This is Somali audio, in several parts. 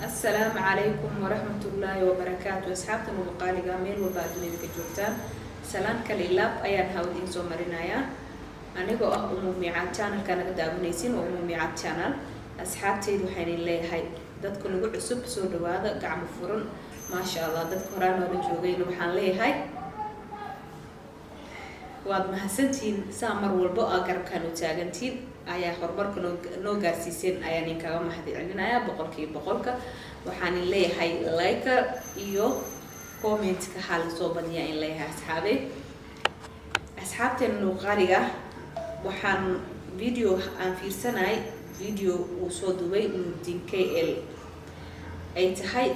السلام عليكم ورحمة الله وبركاته. أصحابتنا وبقالي جميل وبعدني بكجوتان سلام كليلاب أيان هاودين سومرينايا أنا جو ميعاد channel كان قد أبنيسين ميعاد channel أصحابتي وحين اللي هاي دت كل جو عصب سود وهذا قاعد فرن ما شاء الله دت قران ورجوعين وحين اللي هاي واد mahadsantiin saamar walbo garab kanu taagantiin ayaa hormarka noo gaarsiiseen ayaan inkaga mahadcelinayaa boqolkiiba waxaan leeyahay like iyo comment ka hal soo badiyaa in leeyahay asxaabteena qaaliga waxaan video aan fiirsanay video uu soo duubay Nuruddin KL ay tahay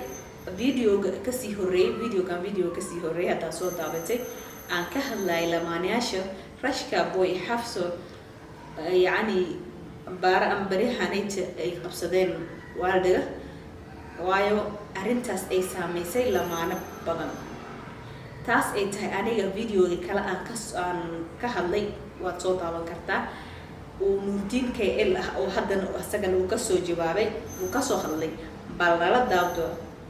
video ka sii horeeyay hada soo daabatay aan ka hadlay lamaanayaasha rashka boy xafso yani baara barihanayta ay qabsadeen waaldiga waayo arintaas ay saameysay lamaana badan taas ay tahay aniga videoga kala aan ka hadlay waad soo daawan kartaa oo Nuruddin KL oo haddana asagan uu ka soo jawaabay uu ka soo hadlay bal nala daawdo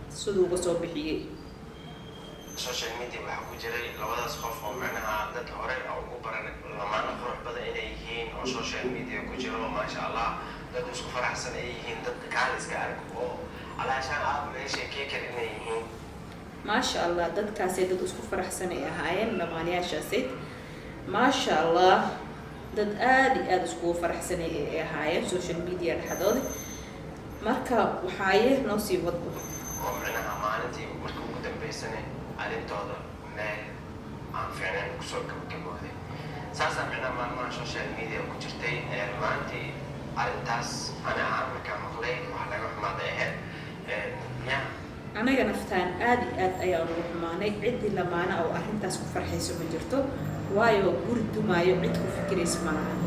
sidoo uu soo bixiyay social media waxa ku jiray labadaas qof oo macnaha dad hore ugu baran lamaana qurux badan inay yihiin oo social media ku jiro ma sha Allah dad isku faraxsan ay yihiin dad kaaliska arko oo alaashan aad meesha keekar inay yihiin ma sha Allah dadkaas dad isku faraxsan ay ahaayeen lamaanayaashaas ma sha Allah dad aad isku faraxsan ay ahaayeen social media dhaxdooda marka waxay noo sii wado oo macnaha maalintii markuu ugu dambeysay arintooda meel aan fiicnayn ku soo gabagabooday saas macnaha social media ku jirtay maantii arintaas ana markaan maqlay waxa laga xumaaday anaga naftaan aad ayaan ugu xumaanay cidii lamaana oo arintaas ku farxayso ma jirto waayo guri dumaayo cid ku fikirayso malahan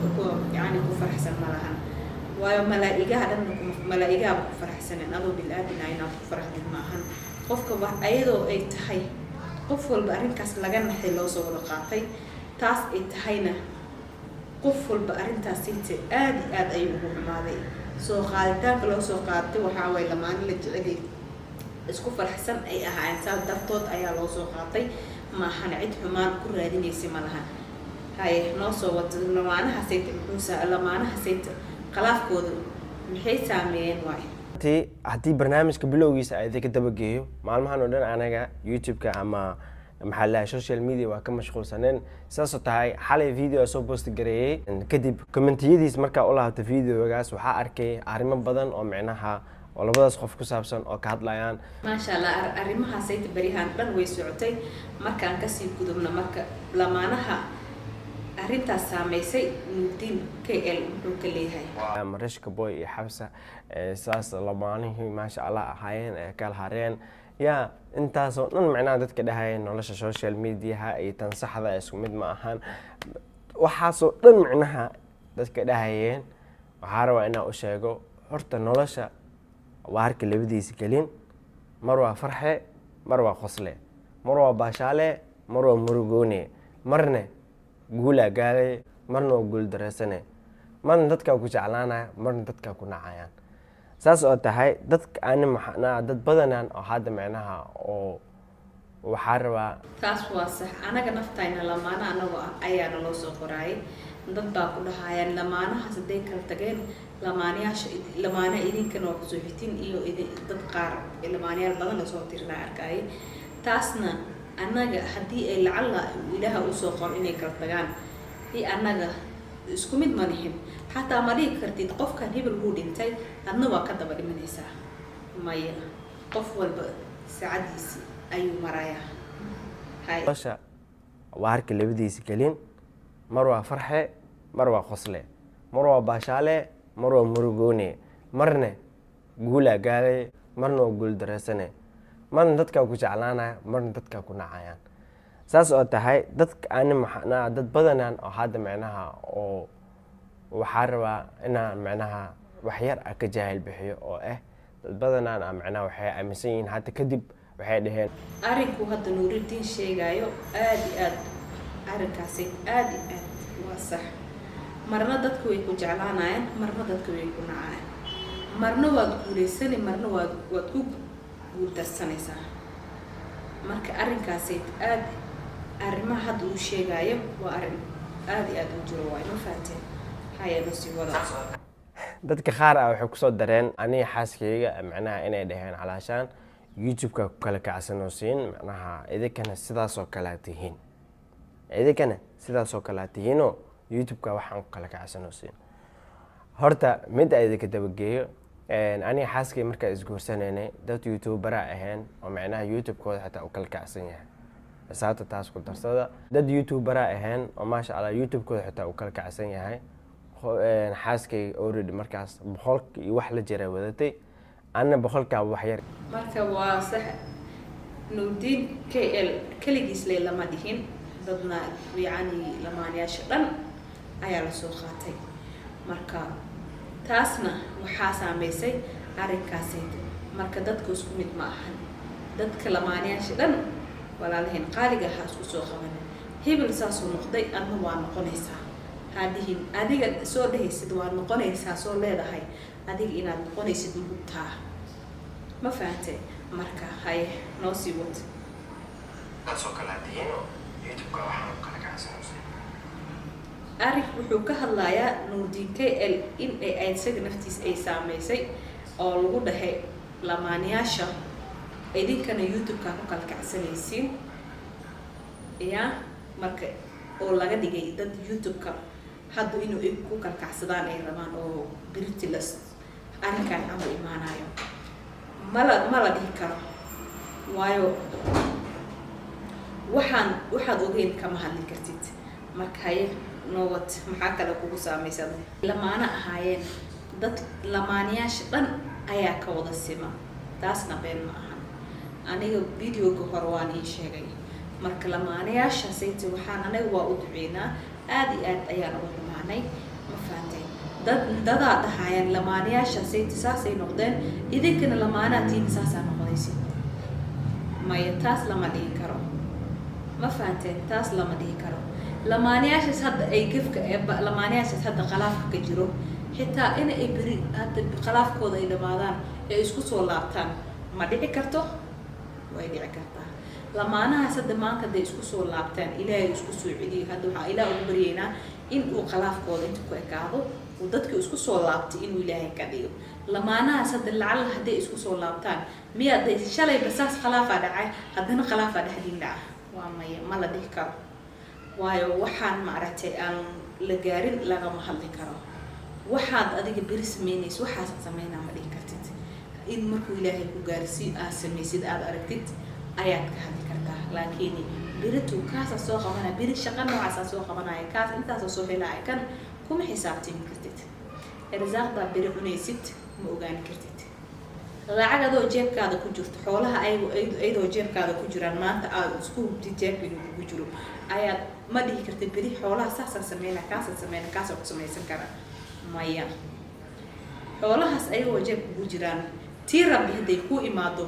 yani ku farxsan malahan waayo malaa'igaha ku farxsaneen adoo bil aadina inaad ku farxdid maahan qofka wax ayadoo ay tahay qof walba arinkaas laga naxay loo soo wada qaatay taas ay tahayna qof walba arintaas aad ay ugu xumaaday soo qaaditaanka loo soo qaatay waxa way lamaan la jecel isku faraxsan ay ahaayeen saas dartood ayaa loo soo qaatay ma ahan cid xumaan ku raadinaysa malahan hay noo soo wada lamaanaha sayta qalaafkooda maxay saameeyeen waay haddii barnaamijka bilowgiisa ay ka daba geeyo maalmahan oo dhan anaga YouTube-ka ama maxaa social media waa ka mashquulsaneen saasoo tahay xalay video soo post gareeyay kadib commentiyadiis markaa u laabtay videogaas waxaa arkay arrimo badan oo micnaha oo labadaas qof ku saabsan oo ka hadlayaan ma sha Allah arrimahaas ay barihaan dhan way socotay markaan ka sii gudubna marka lamaanaha arintaas saameysay Nuruddin KL wuxuu ka leeyahay rashka boy iyo xafsa saas lamaanihii ma sha Allah ahaayeen kala hareen yaa intaas oo dhan macnaha dadka dhahayeen nolosha social media ay tan saxda isku mid ma ahan waxaasoo dhan macnaha dadka dhahayeen waxaa rabaa inaan u sheego horta nolosha waa harka labadiisa gelin mar waa farxe mar waa qosle mar waa baashaale mar waa murugoone marne guula gaaray marna guul dareesane marna dadka ku jeclaanaya marna dadka ku nacayaan saas oo tahay dadka aan maxna dad badanaan oo hadda macnaha oo waxa rabaa taas waa sax anaga naftayna lamaana anaga ayaana loo soo qoraay dad baa ku dhahayaan lamaanaha saday kala tageen lamaana idinkan oo soo xitin iyo dad qaar lamaanayaal badan soo tirna arkay taasna anaga hadii ay lacala ilaaha u soo qor inay kala tagaan anaga isku mid ma lihin hatta ma dhig kartid qofkan hebel uu dhintay adna waa ka daba dhimanaysaa maya qof walba saacadiisa ayuu marayaa hay nolosha waa harka labadiisa gelin mar waa farxe mar waa qosle mar waa baashaale mar waa murugoone marne guula gaaray marna guul dareesane marna dadka ku jeclaanaya marna dadka ku nacayaan saas oo tahay dadka aan maxna dad badanaan oo hadda macnaha oo waxa rabaa inaan macnaha wax yar ka jaahil bixiyo oo dad badanaan macnaha waxay aaminsan yihiin hadda kadib waxay dhaheen arinku hadda Nuruddin sheegayo aad arinkaas aad waa sax marna dadku way ku jeclaanayaan marna dadku way ku nacayaan marna waad guuleysani marna waad ku guuldarsanaysaa. marka arrinkaasay aad arrimaha hadda uu sheegayo waa arrin aad iyo aad u jiro waay ma fahanteen hay'adda si wada dadka qaar ah waxay kusoo dareen aniga xaaskayga macnaha inay dhaheen calaashaan youtube-ka ku kala kacsanosiin macnaha idinkana sidaasoo kale tihiin oo youtube-ka waxaan ku kala kacsanosiin. horta mid ay idinka dabageeyo aniga xaaskay markaa isguursanaynay dad youtubera ahayn oo macnaha youtube-kooda xitaa u kala kacsan yahay saata taas ku darsada dad youtubera ahayn oo maasha allah youtube-kooda xitaa u kala kacsan yahay. xaaskay already markaas 100 iyo wax la jira wadatay anna 100 wax yar marka waa sax Nuruddin KL kaligiis lama dhihin dadna yani lamaanayaasha dhan ayaa la soo qaatay. marka taasna waxaa saameysay arrinkaasay marka dadku isku mid ma ahan dadka lamaanayaasha dhan walaalahin qaaliga ha isku soo qaban hebel saasoo noqday adna waa noqonaysaa hadihin adiga soo dhahaysid waa noqonaysaa soo leedahay adiga inaad noqonaysid lugtaa ma fahantay marka hay noo sii wad taasoo kale hadiino youtube-ka waxaan kala kacsanaysaa. arrin wuxuu ka hadlayaa Nuruddin KL in ay isaga naftiis ay saameysay oo lagu dhahay lamaanayaasha idinkana youtube-ka ku kala kacsanaysiin marka oo laga dhigay dad youtube-ka hadda inuu ku kala kacsadaan ay rabaan oo britilas arrinkan camal imaanayo ma la dhihi karo waayo waxaad ogeyn kama hadli kartid. marka haye noowad maxaa kale kugu saameysada lamaana ahaayeen dad lamaanayaasha dhan ayaa ka wada sima taasna been ma ahan aniga videoga hore waan ii sheegay. marka lamaanayaasha sayta waxaan anaga waa u duceynaa aad iyo aad ayaan ugu xumaanay ma fahantay dadaa dhahayaan lamaanayaasha sayta saasay noqdeen idinkana lamaanatiin saasaa noqonaysid maya taas lama dhihi karo ma fahanteen taas lama dhihi karo. lamaanayaashaas hadda ay gafka lamaanayaashaas hadda khalaafka ka jiro xitaa in ay beri hadda khalaafkooda ay dhamaadaan ee isku soo laabtaan ma dhici karto way dhici kartaa. lamaanahaas hadda maanta hadday isku soo laabtaan ilaahay isku soo celiyo hadda waxaa ilaah ugu baryaynaa in uu khalaafkooda inta ku ekaado uu dadka isku soo laabtay inuu ilaahay ka dhigo. lamaanahaas hadda lacala hadday isku soo laabtaan miyaad shalayba saas khilaafaa dhacay haddana khilaafaa dhexdiin dhaca waa maya ma la dhihi karo waayo waxaan maaragtay aan la gaarin lagama hadli karo. waxaad adiga beri samaynayso waxaas samaynaa ma dhihi kartid in markuu ilaahay ku gaarsiiyo aad samaysid aad aragtid ayaad ka hadli kartaa. laakiin beritu kaasa soo qabanaya beri shaqo noocaasa soo qabanaya kaas intaasoo soo helaya kan kuma xisaabtami kartid. irsaaqdaa beri cunaysid ma ogaani kartid. lacag adoo jeebkaada ku jirto xoolaha ayadoo jeebkaada ku jiraan maanta aad isku hubtid jeebka inuu kugu jiro ayaad ma dhihi kartid beri xoolaha saasaan sameynaa kaasaan ku samaysan karaa maya. xoolahaas ayagoo jeebka kugu jiraan tii rabbi hadday ku imaado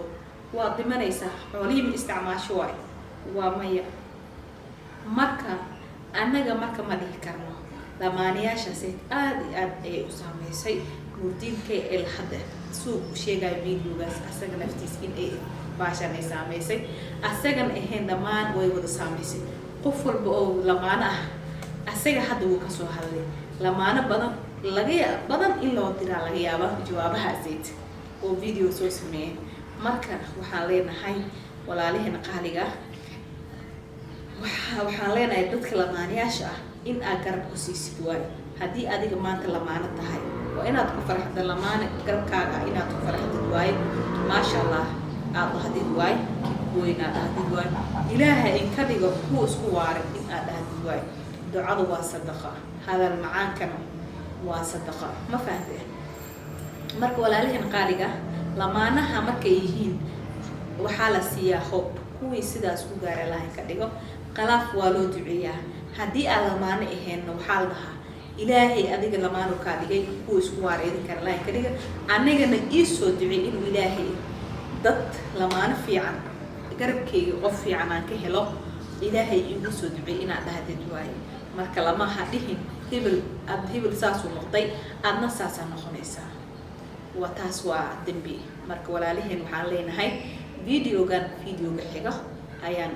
waad dhimanaysaa xoolihii ma isticmaasho waay waa maya. marka annaga marka ma dhihi karno lamaanayaashaasay aad iyo aad ayay u saameysay. Nuruddin KL hadda suu sheegay videogaas asaga naftiis in ay baashan ay saameysay asagan ahayn dhammaan way wada saameysay qof walba oo lamaana ah asaga hadda wuu ka soo hadlay lamaana badan in loo diraa laga yaaba jawaabahaasayt oo video soo sameeyay. marka waxaan leenahay walaalihiin qaaliga waxaan leenahay dadka lamaanayaasha ah in aad garab ku siisid waay haddii adiga maanta lamaana tahay waa inaad ku farxdo lamaana garabkaaga inaad ku farxdid waay maasha allah aad dhahdid waay weyn aad dhahdid waay ilaahay in ka dhigo kuwa isku waaray in aad dhahdid waay ducadu waa sadaqa hadal macaankana waa sadaqa ma fahanteen. marka walaalihiin qaaliga lamaanaha markay yihiin waxaa la siiyaa hoob kuwii sidaas u gaara lahayn ka dhigo khalaaf waa loo duceeyaa. haddii aan lamaano aheenna waxaa la dhahaa ilaahay adiga lamaano kaa dhigay kuwa isku waara idinkana lahayn ka dhiga anigana ii soo ducey inuu ilaahay dad lamaano fiican garabkeyga qof fiican aan ka helo ilaahay iigu soo ducey inaad dhahdid waaye. marka lama ha dhihin hebel saasuu noqday aadna saasaa noqonaysaa وتاس ودنبي مرك ولا لهن وحالينا هاي فيديو xiga ayaan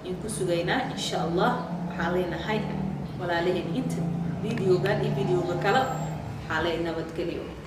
inku sugaynaa insha Allah حالينا هاي ولا لهن انت فيديو kale حالينا nabadgelyo